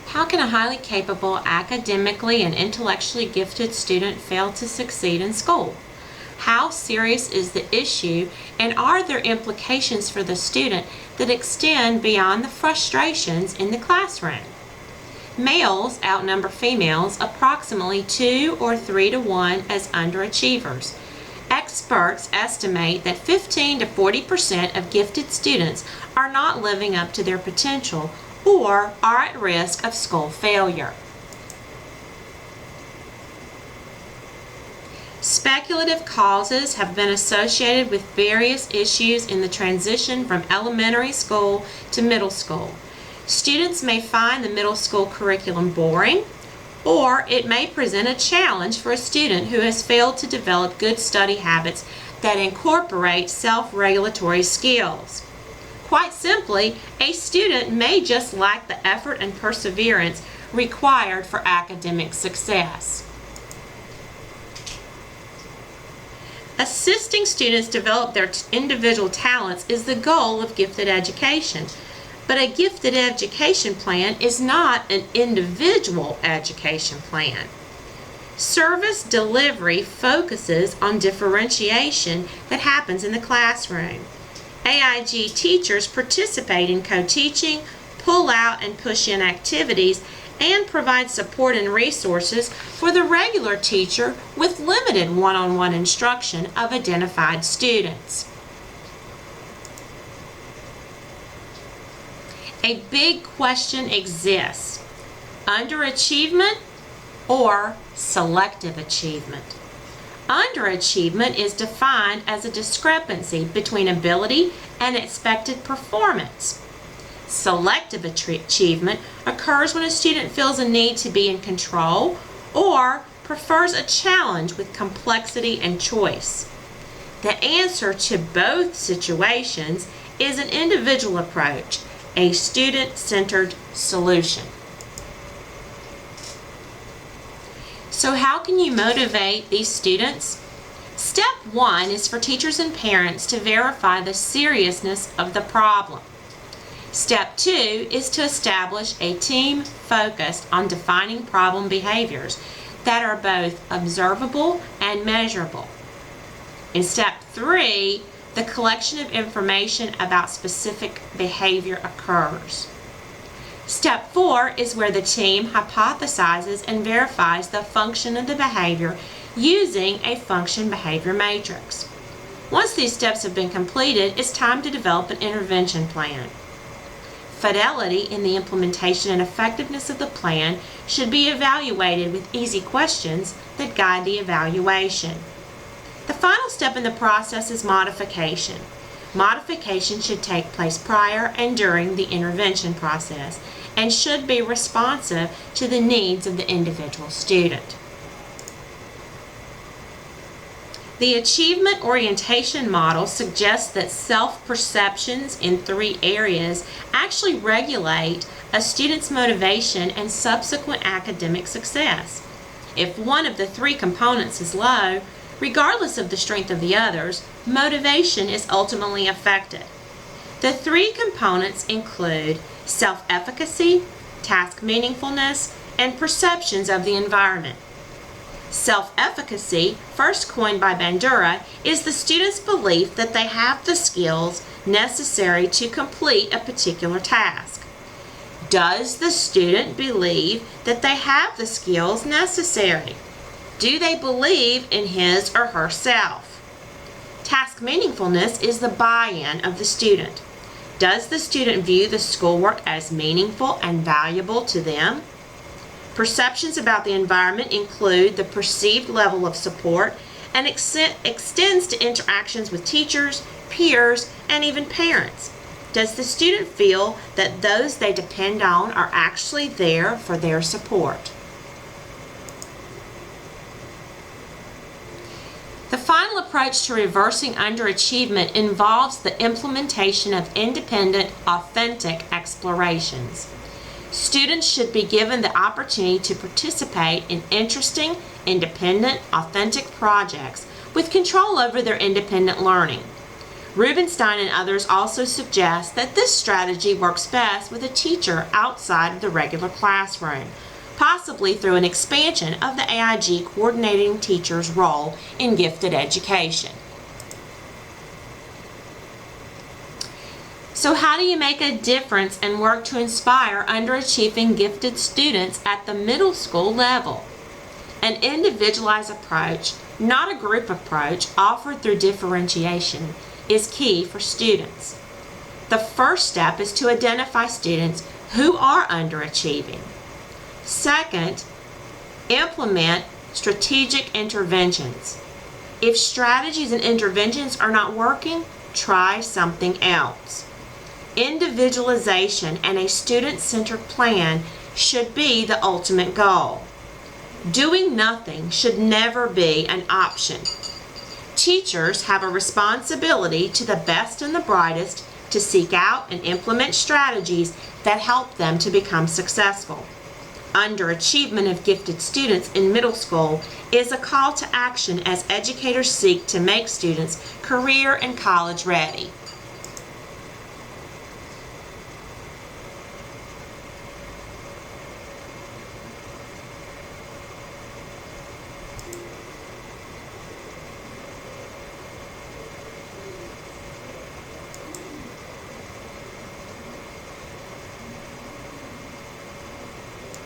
How can a highly capable, academically and intellectually gifted student fail to succeed in school? How serious is the issue, and are there implications for the student that extend beyond the frustrations in the classroom? Males outnumber females approximately 2 or 3 to 1 as underachievers. Experts estimate that 15 to 40% of gifted students are not living up to their potential or are at risk of school failure. Speculative causes have been associated with various issues in the transition from elementary school to middle school. Students may find the middle school curriculum boring, or it may present a challenge for a student who has failed to develop good study habits that incorporate self-regulatory skills. Quite simply, a student may just lack the effort and perseverance required for academic success. Assisting students develop their individual talents is the goal of gifted education. But a gifted education plan is not an individual education plan. Service delivery focuses on differentiation that happens in the classroom. AIG teachers participate in co-teaching, pull-out and push-in activities, and provide support and resources for the regular teacher with limited one-on-one instruction of identified students. A big question exists: underachievement or selective achievement? Underachievement is defined as a discrepancy between ability and expected performance. Selective achievement occurs when a student feels a need to be in control or prefers a challenge with complexity and choice. The answer to both situations is an individual approach, a student-centered solution. So how can you motivate these students? Step 1 is for teachers and parents to verify the seriousness of the problem. Step 2 is to establish a team focused on defining problem behaviors that are both observable and measurable. In step 3, the collection of information about specific behavior occurs. Step 4 is where the team hypothesizes and verifies the function of the behavior using a function behavior matrix. Once these steps have been completed, it's time to develop an intervention plan. Fidelity in the implementation and effectiveness of the plan should be evaluated with easy questions that guide the evaluation. The final step in the process is modification. Modification should take place prior and during the intervention process and should be responsive to the needs of the individual student. The achievement orientation model suggests that self-perceptions in 3 areas actually regulate a student's motivation and subsequent academic success. If one of the 3 components is low, regardless of the strength of the others, motivation is ultimately affected. The 3 components include self-efficacy, task meaningfulness, and perceptions of the environment. Self-efficacy, first coined by Bandura, is the student's belief that they have the skills necessary to complete a particular task. Does the student believe that they have the skills necessary? Do they believe in his or herself? Task meaningfulness is the buy-in of the student. Does the student view the schoolwork as meaningful and valuable to them? Perceptions about the environment include the perceived level of support and extends to interactions with teachers, peers, and even parents. Does the student feel that those they depend on are actually there for their support? The final approach to reversing underachievement involves the implementation of independent, authentic explorations. Students should be given the opportunity to participate in interesting, independent, authentic projects with control over their independent learning. Rubenstein and others also suggest that this strategy works best with a teacher outside of the regular classroom, possibly through an expansion of the AIG coordinating teacher's role in gifted education. So how do you make a difference and work to inspire underachieving gifted students at the middle school level? An individualized approach, not a group approach offered through differentiation, is key for students. The first step is to identify students who are underachieving. Second, implement strategic interventions. If strategies and interventions are not working, try something else. Individualization and a student-centered plan should be the ultimate goal. Doing nothing should never be an option. Teachers have a responsibility to the best and the brightest to seek out and implement strategies that help them to become successful. Underachievement of gifted students in middle school is a call to action as educators seek to make students career and college ready.